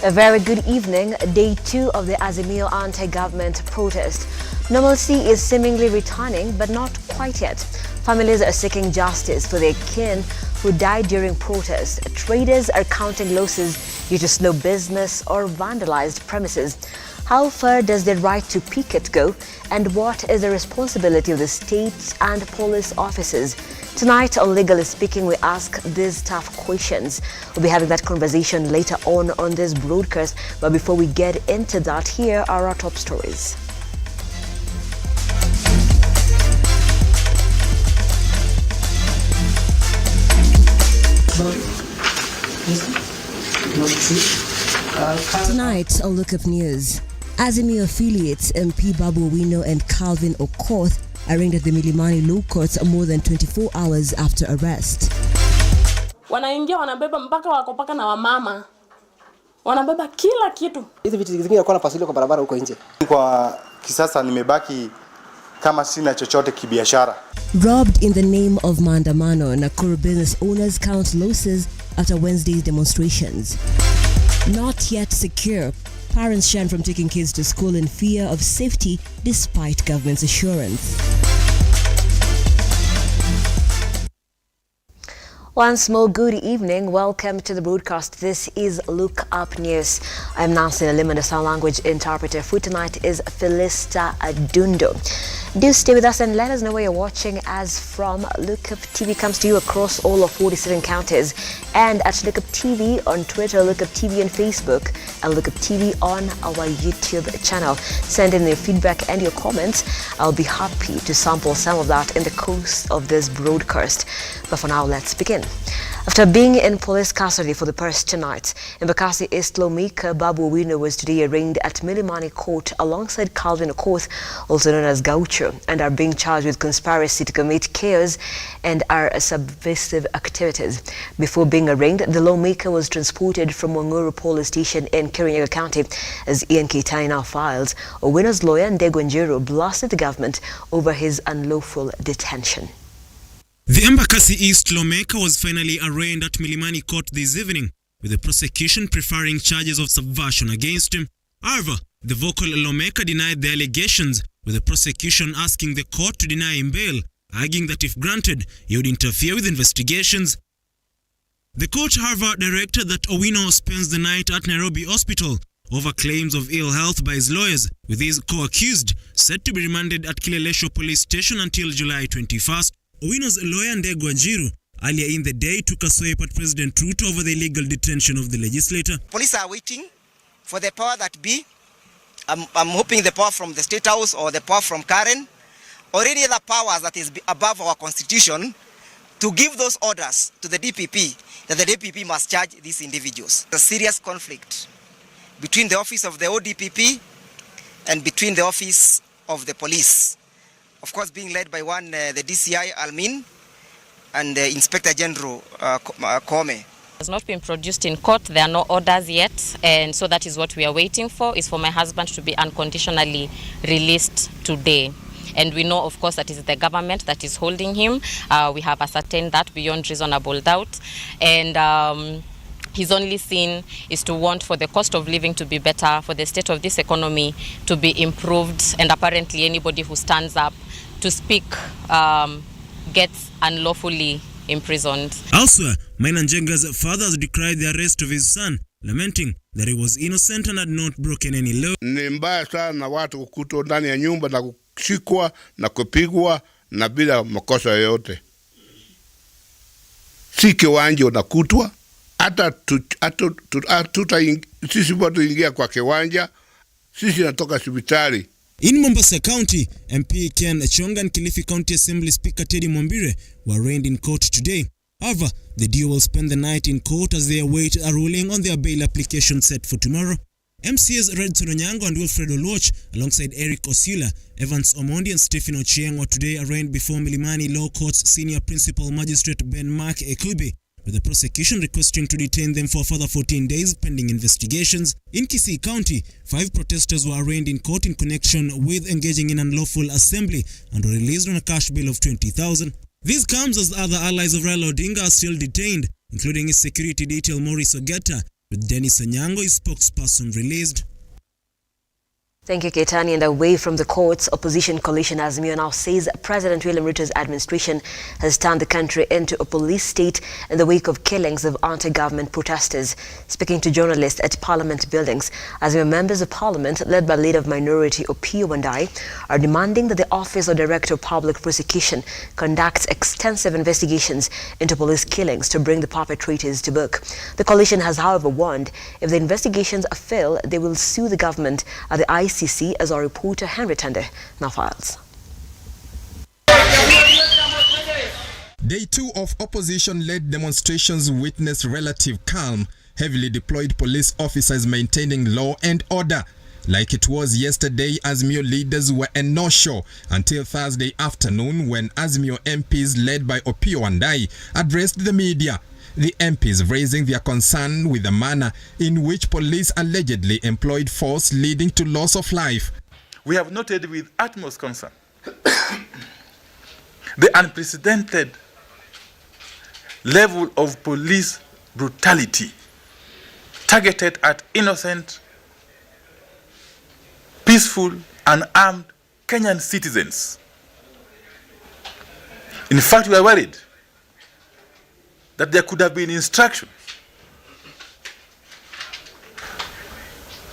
A very good evening. Day 2 of the azimio anti-government protest. Normalcy is seemingly returning, but not quite yet. Families are seeking justice for their kin who died during protest. Traders are counting losses due to slow business or vandalized premises. How far does their right to picket go? And what is the responsibility of the state and police officers? Tonight on Legally Speaking, we ask these tough questions. We'll be having that conversation later on this broadcast. But before we get into that, here are our top stories. Tonight on Look Up News, Azimio affiliates MP Babu Owino and Calvin Okoth arraigned at the Milimani Law Courts more than 24 hours after arrest. Wanaingia wanabeba mpaka wakopaka na wamama. Wanabeba kila kitu. Hizi vitu zingine kwa napasili kwa barabara huko nje. Kwa kisasa nimebaki kama sina chochote kibiashara. Robbed in the name of maandamano, Nakuru business owners count losses after Wednesday's demonstrations. Not yet secure. Parents shun from taking kids to school in fear of safety despite government's assurance. Once more, good evening. Welcome to the broadcast. This is Look Up News. I'm Nancy Nalim, the sound language interpreter. For tonight is Felista Adundo. Do stay with us and let us know where you're watching as from. Lookuptv comes to you across all of 47 counties and at Lookuptv on Twitter, Lookuptv on Facebook, and Lookuptv on our YouTube channel. Send in your feedback and your comments. I'll be happy to sample some of that in the course of this broadcast. But for now, let's begin. After being in police custody for the past 2 nights, Embakasi East lawmaker Babu Owino was today arraigned at Milimani Court alongside Calvin Okoth, also known as Gaucho, and are being charged with conspiracy to commit chaos and are subversive activities. Before being arraigned, the lawmaker was transported from Nakuru police station in Nakuru County as Ian Keitani now files. Owino's lawyer Ndegwa Njiru blasted the government over his unlawful detention. The Embakasi East lawmaker was finally arraigned at Milimani Court this evening, with the prosecution preferring charges of subversion against him. However, the vocal lawmaker denied the allegations, with the prosecution asking the court to deny him bail, arguing that if granted, he would interfere with investigations. The court, however, directed that Owino spends the night at Nairobi Hospital over claims of ill health by his lawyers, with his co-accused set to be remanded at Kileleshwa Police Station until July 21st. Owino's lawyer Ndegwa Njiru earlier in the day took a swipe at President Ruto over the illegal detention of the legislator. Police are waiting for the power that be. I'm hoping the power from the State House or the power from Karen or any other powers that is above our constitution to give those orders to the DPP that the DPP must charge these individuals. A serious conflict between the office of the ODPP and between the office of the police. Of course, being led by one, the DCI Almin, and the Inspector General Kome. Has not been produced in court. There are no orders yet, and so that is what we are waiting for, is for my husband to be unconditionally released today. And we know, of course, that is the government that is holding him. We have ascertained that beyond reasonable doubt. And his only sin is to want for the cost of living to be better, for the state of this economy to be improved, and apparently anybody who stands up to speak gets unlawfully imprisoned. Elsewhere, Mainanjenga's father has decried the arrest of his son, lamenting that he was innocent and had not broken any law. Ni mbaya sana na watu kukutwa ndani ya nyumba na kushikwa na kupigwa na bila makosa yoyote. Si kiwanja unakutwa, hata sisi watu ingia kwa kiwanja, sisi natoka hospitali. In Mombasa County, MP Ken Chonga and Kilifi County Assembly Speaker Teddy Mwambire were arraigned in court today. However, the duo will spend the night in court as they await a ruling on their bail application set for tomorrow. MCAs Redson Onyango and Wilfred Oluoch, alongside Eric Osula, Evans Omondi and Stephen Ochieng, were today arraigned before Milimani Law Court's Senior Principal Magistrate Ben Mark Ekubi, with the prosecution requesting to detain them for a further 14 days pending investigations. In Kisii County, 5 protesters were arraigned in court in connection with engaging in unlawful assembly and were released on a cash bail of 20,000. This comes as other allies of Raila Odinga are still detained, including his security detail Maurice Ogeta, with Dennis Anyango, his spokesperson, released. Thank you, Keitani. And away from the courts, opposition coalition Azimio now says President William Ruto's administration has turned the country into a police state in the wake of killings of anti-government protesters. Speaking to journalists at Parliament buildings, Azimio members of Parliament, led by Leader of Minority Opiyo Wandayi, are demanding that the Office of Director of Public Prosecution conducts extensive investigations into police killings to bring the perpetrators to book. The coalition has, however, warned if the investigations fail, they will sue the government at the ICC, as our reporter Henry Tende now files. Day 2 of opposition-led demonstrations witnessed relative calm, heavily deployed police officers maintaining law and order. Like it was yesterday, Azimio leaders were in no-show until Thursday afternoon when Azimio MPs led by Opiyo Wandayi addressed the media. The MPs raising their concern with the manner in which police allegedly employed force leading to loss of life. We have noted with utmost concern the unprecedented level of police brutality targeted at innocent, peaceful, unarmed Kenyan citizens. In fact, we are worried that there could have been instruction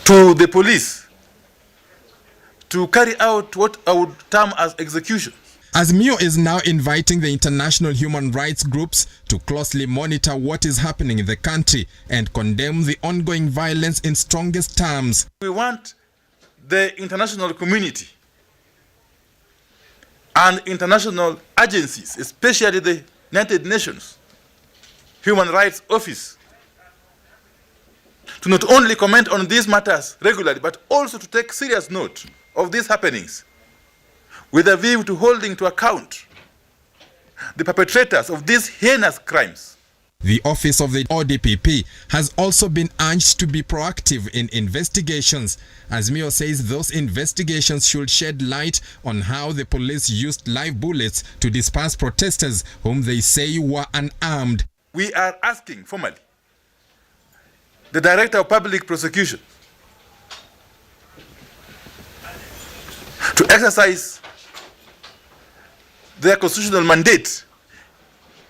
to the police to carry out what I would term as execution. Azimio is now inviting the international human rights groups to closely monitor what is happening in the country and condemn the ongoing violence in strongest terms. We want the international community and international agencies, especially the United Nations Human Rights Office, to not only comment on these matters regularly, but also to take serious note of these happenings, with a view to holding to account the perpetrators of these heinous crimes. The office of the ODPP has also been urged to be proactive in investigations. Azimio says those investigations should shed light on how the police used live bullets to disperse protesters whom they say were unarmed. We are asking formally the Director of Public Prosecution to exercise their constitutional mandate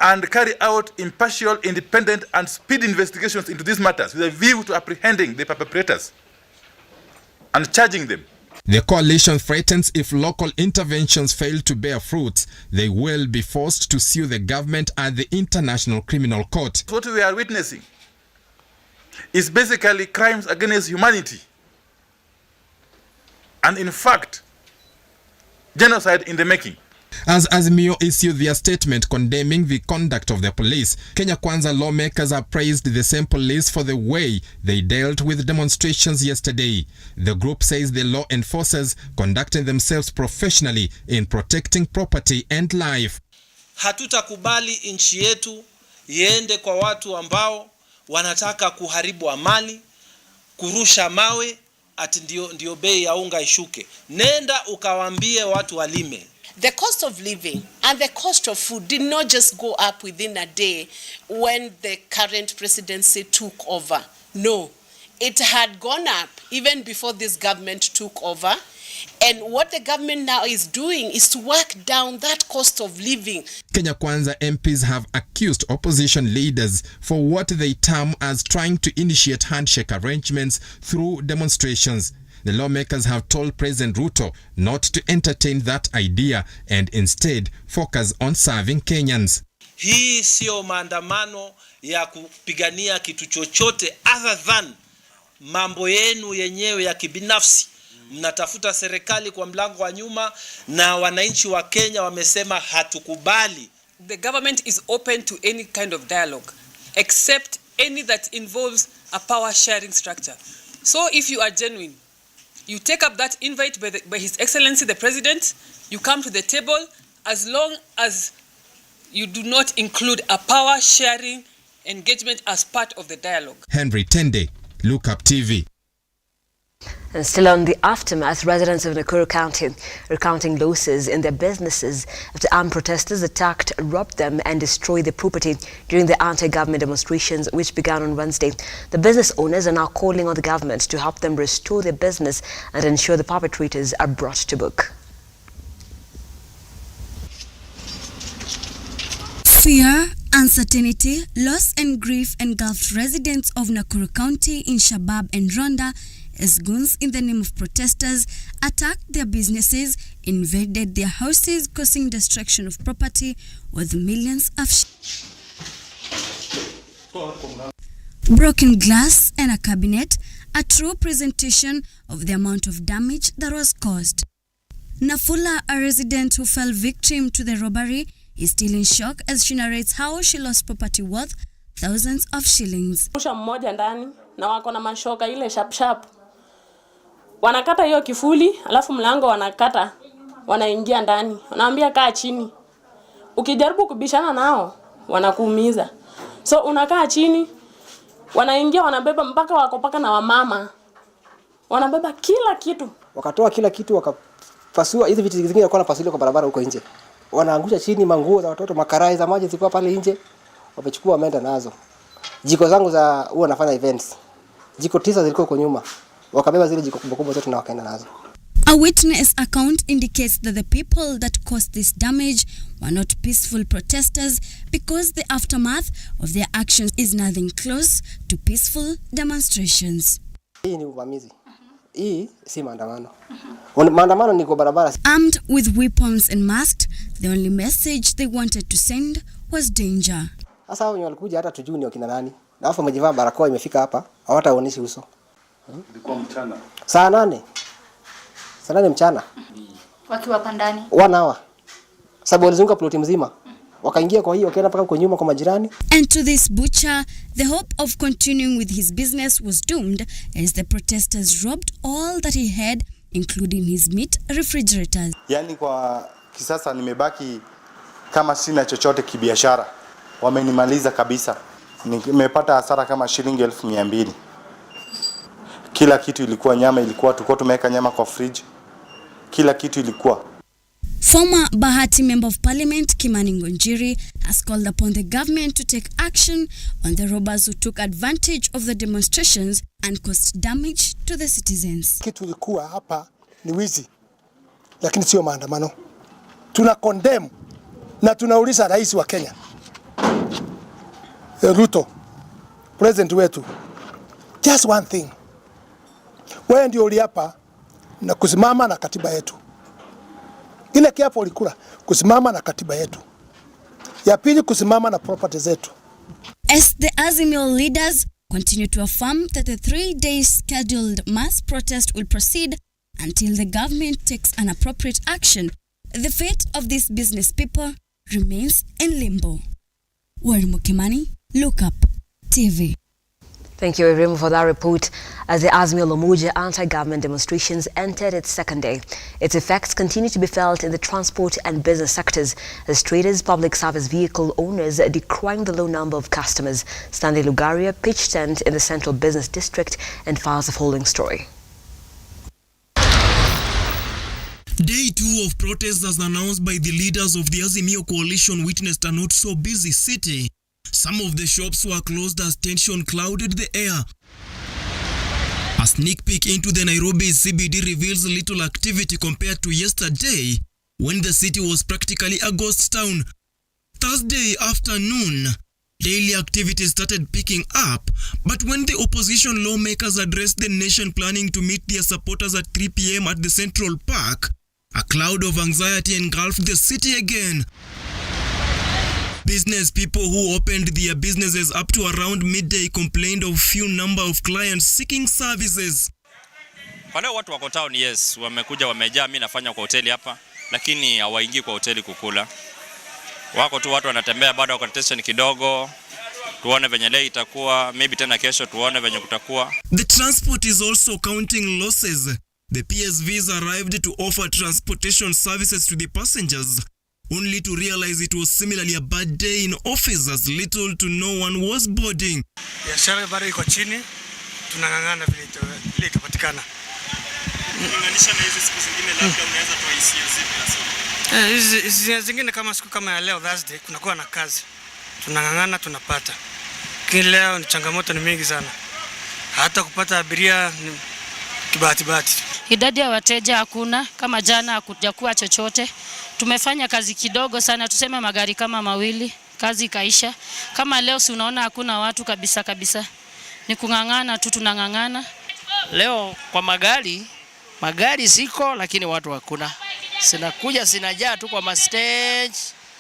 and carry out impartial, independent, and speedy investigations into these matters with a view to apprehending the perpetrators and charging them. The coalition threatens if local interventions fail to bear fruit, they will be forced to sue the government at the International Criminal Court. What we are witnessing is basically crimes against humanity, and in fact, genocide in the making. As Azimio issued their statement condemning the conduct of the police, Kenya Kwanza lawmakers have praised the same police for the way they dealt with demonstrations yesterday. The group says the law enforcers conducted themselves professionally in protecting property and life. Hatutakubali nchi yetu iende kwa watu ambao wanataka kuharibu amani, kurusha mawe, ati ndio bei ya unga ishuke. Nenda ukawaambie watu walime. The cost of living and the cost of food did not just go up within a day when the current presidency took over. No, it had gone up even before this government took over. And what the government now is doing is to work down that cost of living. Kenya Kwanza MPs have accused opposition leaders for what they term as trying to initiate handshake arrangements through demonstrations. The lawmakers have told President Ruto not to entertain that idea and instead focus on serving Kenyans. Hii sio maandamano ya kupigania kitu chochote other than mambo yenu yenyewe ya kibinafsi. Mnatafuta serikali kwa mlango wa nyuma na wananchi wa Kenya wamesema hatukubali. The government is open to any kind of dialogue except any that involves a power sharing structure. So if you are genuine, you take up that invite by His Excellency the President, you come to the table as long as you do not include a power sharing engagement as part of the dialogue. Henry Tende, Lookuptv. And still on the aftermath, residents of Nakuru County are recounting losses in their businesses after armed protesters attacked, robbed them and destroyed their property during the anti-government demonstrations which began on Wednesday. The business owners are now calling on the government to help them restore their business and ensure the perpetrators are brought to book. Fear, uncertainty, loss and grief engulfed residents of Nakuru County in Shabab and Rwanda as goons in the name of protesters attacked their businesses, invaded their houses, causing destruction of property worth millions of broken glass and a cabinet, a true presentation of the amount of damage that was caused. Nafula, a resident who fell victim to the robbery, is still in shock as she narrates how she lost property worth thousands of shillings. Mmoja ndani na wako na mashoka ile sharp. Wanakata hiyo kifuli, alafu mlango wanakata, wanaingia ndani. Wanaambia kaa chini. Ukijaribu kubishana nao, wanakuumiza. So unakaa chini, wanaingia wanabeba mpaka wako paka na wamama. Wanabeba kila kitu. Wakatoa kila kitu wakapasua hizi vitu zingine kwa napasuliwa kwa barabara huko nje. Wanaangusha chini manguo za watoto, makarai za maji zilikuwa pale nje. Wamechukua wameenda nazo. Jiko zangu za huwa nafanya events. Jiko 9 zilikuwa huko nyuma. Wakabeba zile jiko kubwa zote na wakaenda nazo. A witness account indicates that the people that caused this damage were not peaceful protesters because the aftermath of their actions is nothing close to peaceful demonstrations. Hii ni uvamizi. Hii si maandamano. Maandamano ni kwa barabara. Armed with weapons and masked, the only message they wanted to send was danger. Sasa hao walikuja hata tujui ni wakina nani. Na afa wamejivaa barakoa imefika hapa, hawataoneshi uso. Ilikuwa mchana. Saa 8. Saa 8 mchana. Wakiwa pandani. 1 hour. Sababu walizunguka ploti mzima. Wakaingia kwa hiyo wakaenda mpaka kwa nyuma kwa majirani. And to this butcher, the hope of continuing with his business was doomed as the protesters robbed all that he had, including his meat refrigerators. Yani kwa kisasa nimebaki kama sina chochote kibiashara. Wamenimaliza kabisa. Nimepata hasara kama shilingi 1200. Kila kitu ilikuwa nyama, ilikuwa tulikuwa tumeweka nyama kwa fridge. Kila kitu ilikuwa. Former Bahati Member of Parliament Kimani Ngonjiri has called upon the government to take action on the robbers who took advantage of the demonstrations and caused damage to the citizens. Kitu ilikuwa hapa ni wizi, lakini sio maandamano. Tuna condemn na tunauliza rais wa Kenya, Ruto, president wetu, just one thing. Wewe ndio uliapa na kusimama na katiba yetu. Ile kiapo ulikula kusimama na katiba yetu. Ya pili kusimama na property zetu. As the azimio leaders continue to affirm that the 3-day scheduled mass protest will proceed until the government takes an appropriate action, the fate of these business people remains in limbo. Warimu Kimani, Lookuptv. Thank you, Ibrahim, for that report. As the Azimio Lomuja anti-government demonstrations entered its second day, its effects continue to be felt in the transport and business sectors as traders, public service vehicle owners decrying the low number of customers. Stanley Lugaria pitched tent in the central business district and files the following story. Day 2 of protests as announced by the leaders of the Azimio coalition witnessed a not so busy city. Some of the shops were closed as tension clouded the air. A sneak peek into the Nairobi CBD reveals little activity compared to yesterday, when the city was practically a ghost town. Thursday afternoon, daily activity started picking up, but when the opposition lawmakers addressed the nation planning to meet their supporters at 3 p.m. at the Central Park, a cloud of anxiety engulfed the city again. Business people who opened their businesses up to around midday complained of few number of clients seeking services. Kwa leo watu wako town, yes, wamekuja wamejaa. Mimi nafanya kwa hoteli hapa, lakini hawaingii kwa hoteli kukula. Wako tu watu wanatembea, bado wako tension kidogo. Tuone venye leo itakuwa, maybe tena kesho tuone venye kutakuwa. The transport is also counting losses. The PSVs arrived to offer transportation services to the passengers, only to realize it was similarly a bad day in office as little to no one was boarding. Biashara bado iko chini, tunang'ang'ana vile itapatikana. Kulinganisha na hizi siku zingine labda unaweza toa hisia zipi hasa? Hizi zingine kama siku kama ya leo Thursday kunakuwa na kazi. Tunang'ang'ana tunapata. Lakini leo ni changamoto ni mingi sana. Hata kupata abiria ni kibahati. Idadi ya wateja hakuna, kama jana hakujakuwa chochote. Tumefanya kazi kidogo sana, tuseme magari kama mawili, kazi ikaisha. Kama leo si unaona hakuna watu kabisa. Ni kung'ang'ana tu, tunang'ang'ana. Leo kwa magari siko, lakini watu hakuna. Sinakuja sinajaa tu kwa stage,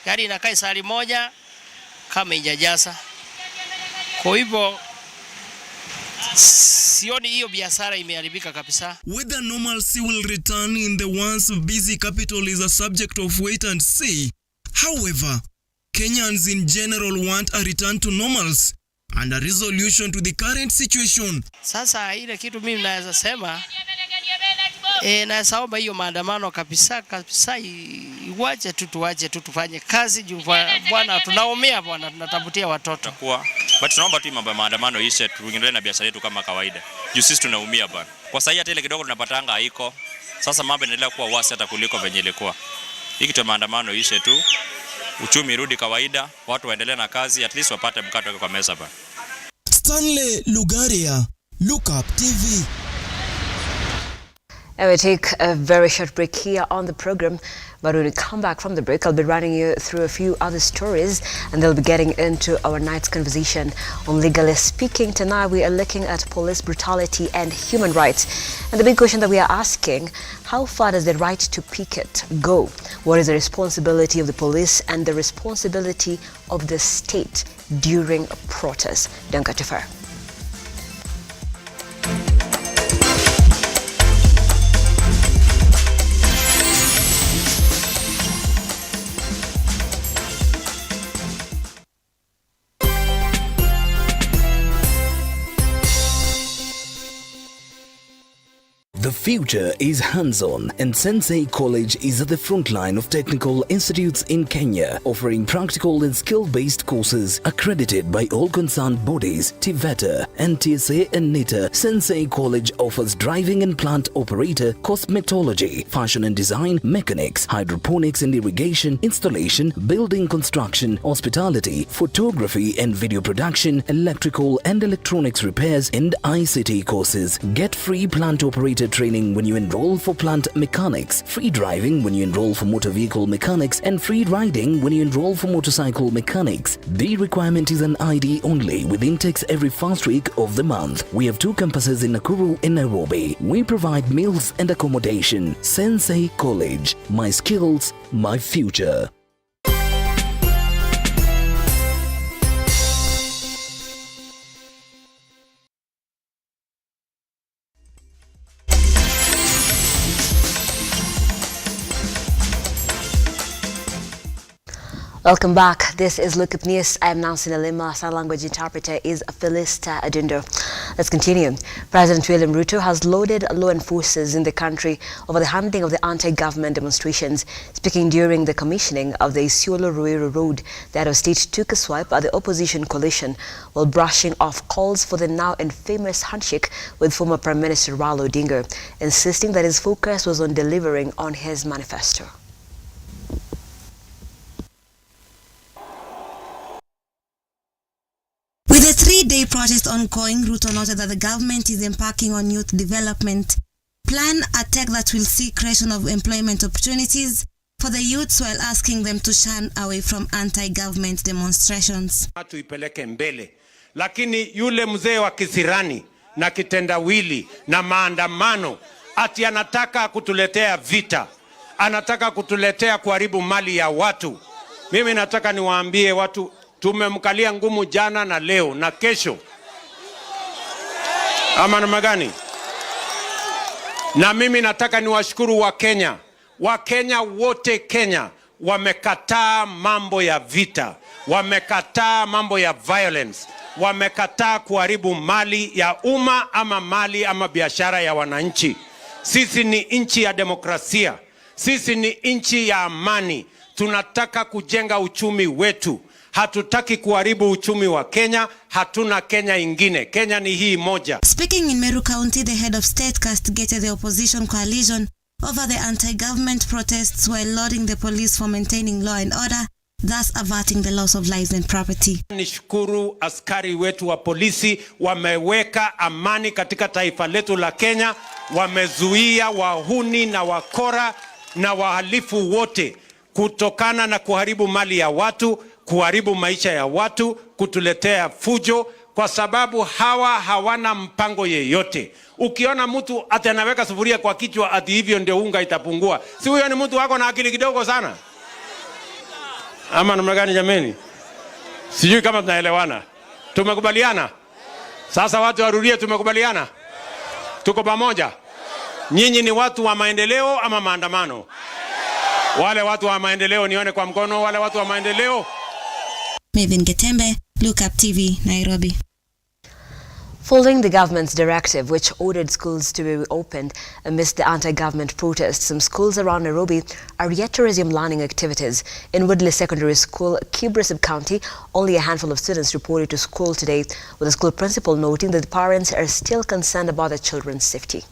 gari inakaa sali moja kama injajaza. Kwa hivyo sioni hiyo biashara imeharibika kabisa. Whether normalcy will return in the once busy capital is a subject of wait and see. However, Kenyans in general want a return to normalcy and a resolution to the current situation. Sasa ile kitu mimi naweza sema naomba hiyo maandamano kabisa iwache tu, tuache tu tufanye kazi juu bwana tunaumia bwana, tunatafutia watoto. But tunaomba tu mambo ya maandamano ishe, tuendelee na biashara yetu kama kawaida. Juu sisi tunaumia bwana. Kwa sasa hata ile kidogo tunapatanga haiko. Sasa mambo yanaendelea kuwa wasi hata kuliko venye ilikuwa. Hii kitu ya maandamano ishe tu. Uchumi rudi kawaida, watu waendelee na kazi, at least wapate mkato kwa meza bwana. Stanley Lugaria, Lookuptv. And we take a very short break here on the program, but when we come back from the break, I'll be running you through a few other stories, and they'll be getting into our night's conversation on Legally Speaking. Tonight we are looking at police brutality and human rights, and the big question that we are asking: how far does the right to picket go? What is the responsibility of the police and the responsibility of the state during a protest? Don't go too far. The future is hands-on, and Sensei College is at the front line of technical institutes in Kenya, offering practical and skill-based courses accredited by all concerned bodies, TVETA, NTSA and NITA. Sensei College offers driving and plant operator, cosmetology, fashion and design, mechanics, hydroponics and irrigation, installation, building construction, hospitality, photography and video production, electrical and electronics repairs, and ICT courses. Get free plant operator training when you enroll for plant mechanics, free driving when you enroll for motor vehicle mechanics, and free riding when you enroll for motorcycle mechanics. The requirement is an ID only, with intakes every first week of the month. We have 2 campuses in Nakuru and Nairobi. We provide meals and accommodation. Sensei College. My skills, my future. Welcome back. This is Lookuptv News. I am Nancy Nalima. Sign language interpreter is Felista Adundo. Let's continue. President William Ruto has lauded law enforcers in the country over the handling of the anti-government demonstrations. Speaking during the commissioning of the Isiolo-Ruiru Road, the head of state took a swipe at the opposition coalition while brushing off calls for the now infamous handshake with former Prime Minister Raila Odinga, insisting that his focus was on delivering on his manifesto. With a 3-day protest ongoing, Ruto noted that the government is embarking on youth development plan, a tech that will see creation of employment opportunities for the youths while asking them to shun away from anti-government demonstrations. Tuipeleke mbele, lakini yule mzee wa kisirani na kitendawili na maandamano ati anataka kutuletea vita, anataka kutuletea kuharibu mali ya watu. Mimi nataka niwaambie watu, tumemkalia ngumu jana na leo na kesho. Ama namna gani? Na mimi nataka niwashukuru Wakenya. Wakenya wote Kenya wamekataa mambo ya vita, wamekataa mambo ya violence, wamekataa kuharibu mali ya umma ama mali ama biashara ya wananchi. Sisi ni nchi ya demokrasia. Sisi ni nchi ya amani. Tunataka kujenga uchumi wetu. Hatutaki kuharibu uchumi wa Kenya. Hatuna Kenya ingine. Kenya ni hii moja. Speaking in Meru County, the head of state castigated the opposition coalition over the anti-government protests while lauding the police for maintaining law and order, thus averting the loss of lives and property. Nishukuru askari wetu wa polisi wameweka amani katika taifa letu la Kenya, wamezuia wahuni na wakora na wahalifu wote kutokana na kuharibu mali ya watu, kuharibu maisha ya watu, kutuletea fujo, kwa sababu hawana mpango yeyote. Ukiona mtu ati anaweka sufuria kwa kichwa ati hivyo ndio unga itapungua, si huyo ni mtu wako na akili kidogo sana? Ama namna gani jameni? Sijui kama tunaelewana. Tumekubaliana? Sasa watu warudie tumekubaliana? Tuko pamoja? Nyinyi ni watu wa maendeleo ama maandamano? Wale watu wa maendeleo nione kwa mkono, wale watu wa maendeleo. Mevin Getembe, Lookuptv, Nairobi. Following the government's directive, which ordered schools to be reopened amidst the anti-government protests, some schools around Nairobi are yet to resume learning activities. In Woodley Secondary School, Kibra Sub-County, only a handful of students reported to school today, with the school principal noting that the parents are still concerned about their children's safety.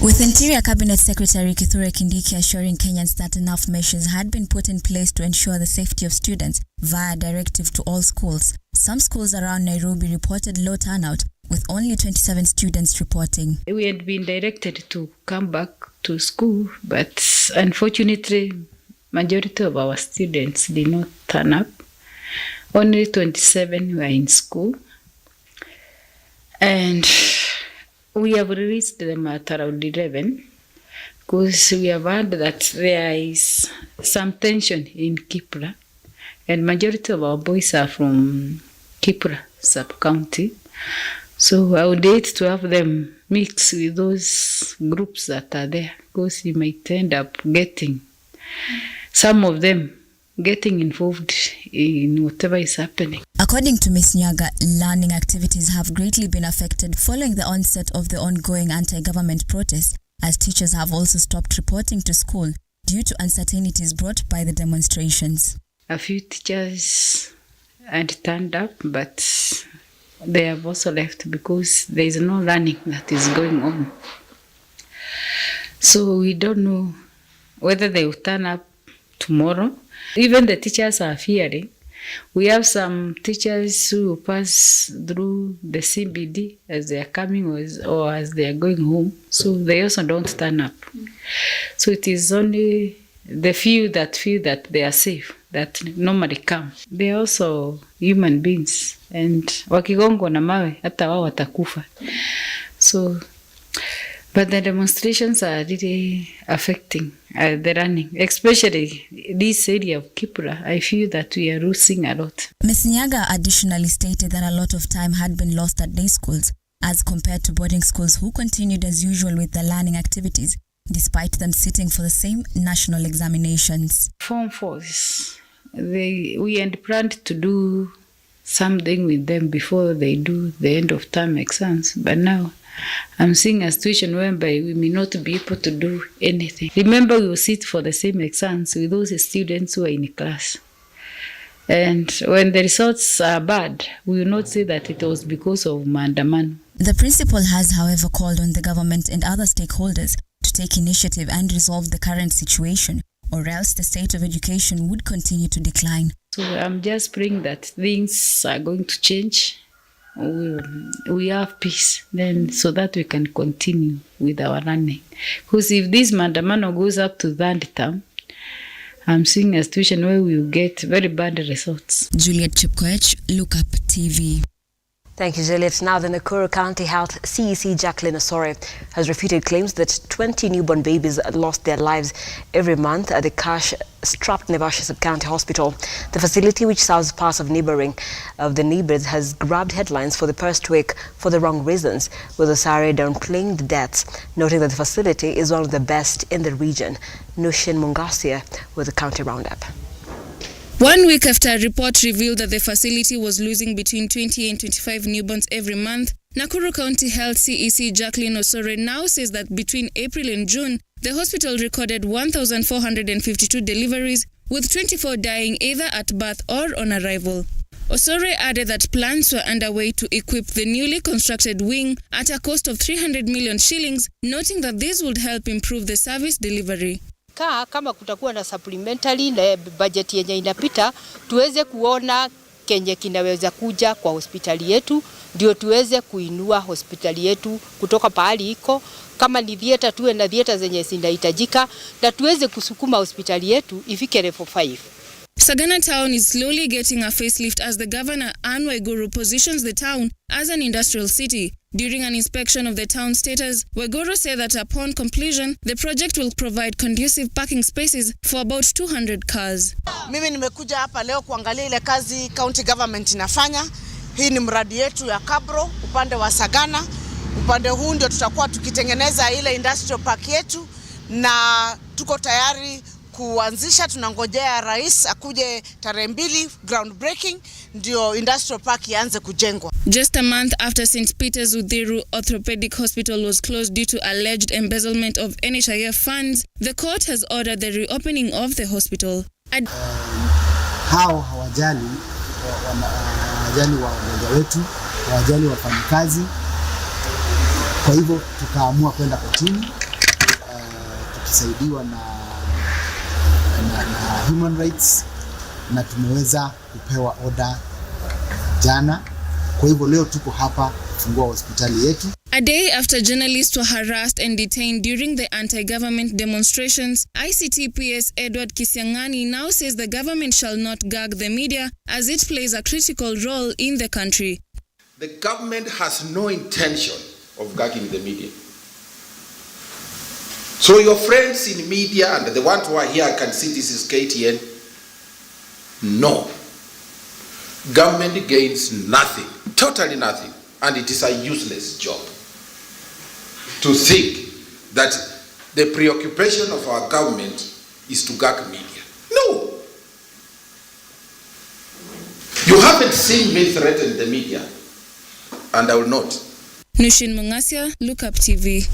With Interior Cabinet Secretary Kithure Kindiki assuring Kenyans that enough measures had been put in place to ensure the safety of students via directive to all schools, some schools around Nairobi reported low turnout, with only 27 students reporting. We had been directed to come back to school, but unfortunately, majority of our students did not turn up. Only 27 were in school. And we have released them at around 11 because we have heard that there is some tension in Kibra, and majority of our boys are from Kibra sub-county. So I would hate to have them mix with those groups that are there, because you might end up getting some of them getting involved in whatever is happening. According to Ms. Nyaga, learning activities have greatly been affected following the onset of the ongoing anti-government protests, as teachers have also stopped reporting to school due to uncertainties brought by the demonstrations. A few teachers had turned up, but they have also left because there is no learning that is going on. So we don't know whether they will turn up tomorrow. Even the teachers are fearing. We have some teachers who pass through the CBD as they are coming or as they are going home. So they also don't turn up. So it is only the few that feel that they are safe that normally come. They are also human beings. And wakigongwa na mawe, hata wao watakufa. So, but the demonstrations are really affecting the running, especially this area of Kibra. I feel that we are losing a lot. Ms. Nyaga additionally stated that a lot of time had been lost at day schools as compared to boarding schools who continued as usual with their learning activities, despite them sitting for the same national examinations. Form 4s, we had planned to do something with them before they do the end of term exams, but now I'm seeing a situation whereby we may not be able to do anything. Remember, we will sit for the same exams with those students who are in class. And when the results are bad, we will not say that it was because of maandamano. The principal has, however, called on the government and other stakeholders to take initiative and resolve the current situation, or else the state of education would continue to decline. So I'm just praying that things are going to change. We have peace then, so that we can continue with our running. Because if this maandamano goes up to third term, I'm seeing a situation where we will get very bad results. Juliet Chipkoech, Lookuptv. Thank you, Juliet. Now, the Nakuru County Health CEC Jacqueline Osore has refuted claims that 20 newborn babies lost their lives every month at the cash-strapped Naivasha Sub-County Hospital. The facility, which serves parts of the neighbours, has grabbed headlines for the past week for the wrong reasons, with Osare downplaying the deaths, noting that the facility is one of the best in the region. Nushin Mungasia with the county roundup. 1 week after a report revealed that the facility was losing between 20 and 25 newborns every month, Nakuru County Health CEC Jacqueline Osore now says that between April and June, the hospital recorded 1,452 deliveries, with 24 dying either at birth or on arrival. Osore added that plans were underway to equip the newly constructed wing at a cost of 300 million shillings, noting that this would help improve the service delivery. Kama kutakuwa na supplementary na budget yenye inapita, tuweze kuona kenye kinaweza kuja kwa hospitali yetu, ndio tuweze kuinua hospitali yetu kutoka pahali iko. Kama ni theater, tuwe na theater zenye zinahitajika, na tuweze kusukuma hospitali yetu ifike level 5. Sagana town is slowly getting a facelift as the governor Anne Waiguru positions the town as an industrial city. During an inspection of the town status, Waiguru said that upon completion, the project will provide conducive parking spaces for about 200 cars. Mimi nimekuja hapa leo kuangalia ile kazi county government inafanya. Hii ni mradi yetu ya Kabro upande wa Sagana. Upande huu ndio tutakuwa tukitengeneza ile industrial park yetu, na tuko tayari kuanzisha. Tunangojea rais akuje tarehe 2 groundbreaking ndio industrial park ianze kujengwa. Just a month after St. Peter's Uthiru Orthopedic Hospital was closed due to alleged embezzlement of NHIF funds, the court has ordered the reopening of the hospital. Hao hawajali wagonjwa wetu, hawajali wafanyakazi. Kwa hivyo tukaamua kwenda kotini tukisaidiwa na human rights, na tumeweza kupewa order jana. Kwa hivyo leo tuko hapa kufungua hospitali yetu. A day after journalists were harassed and detained during the anti-government demonstrations, ICTPS Edward Kisiangani now says the government shall not gag the media as it plays a critical role in the country. The government has no intention of gagging the media. So your friends in media and the ones who are here, I can see this is KTN. No. Government gains nothing, totally nothing, and it is a useless job to think that the preoccupation of our government is to gag media. No. You haven't seen me threaten the media, and I will not. Nushin Mungasia, Lookuptv.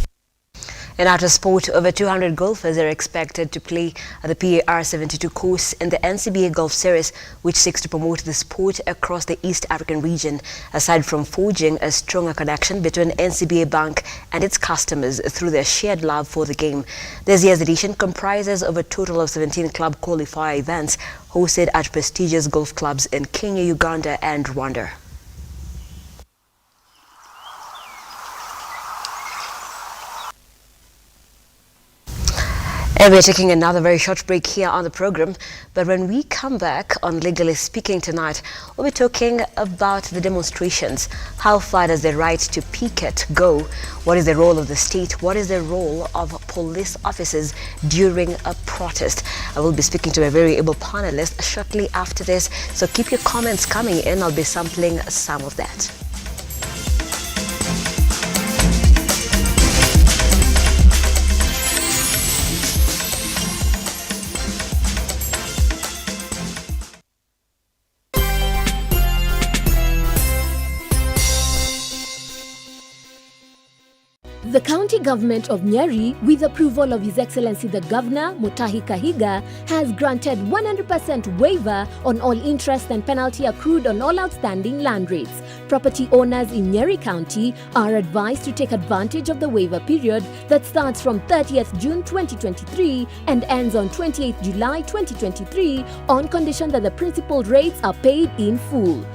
In outer sport, over 200 golfers are expected to play at the PAR 72 course in the NCBA Golf Series, which seeks to promote the sport across the East African region, aside from forging a stronger connection between NCBA Bank and its customers through their shared love for the game. This year's edition comprises of a total of 17 club qualifier events hosted at prestigious golf clubs in Kenya, Uganda and Rwanda. And we're taking another very short break here on the program, but when we come back on Legally Speaking tonight, we'll be talking about the demonstrations. How far does the right to picket go? What is the role of the state? What is the role of police officers during a protest? I will be speaking to a very able panelist shortly after this, so keep your comments coming in. I'll be sampling some of that. The county government of Nyeri, with approval of His Excellency the Governor, Mutahi Kahiga, has granted 100% waiver on all interest and penalty accrued on all outstanding land rates. Property owners in Nyeri County are advised to take advantage of the waiver period that starts from 30th June 2023 and ends on 28th July 2023 on condition that the principal rates are paid in full.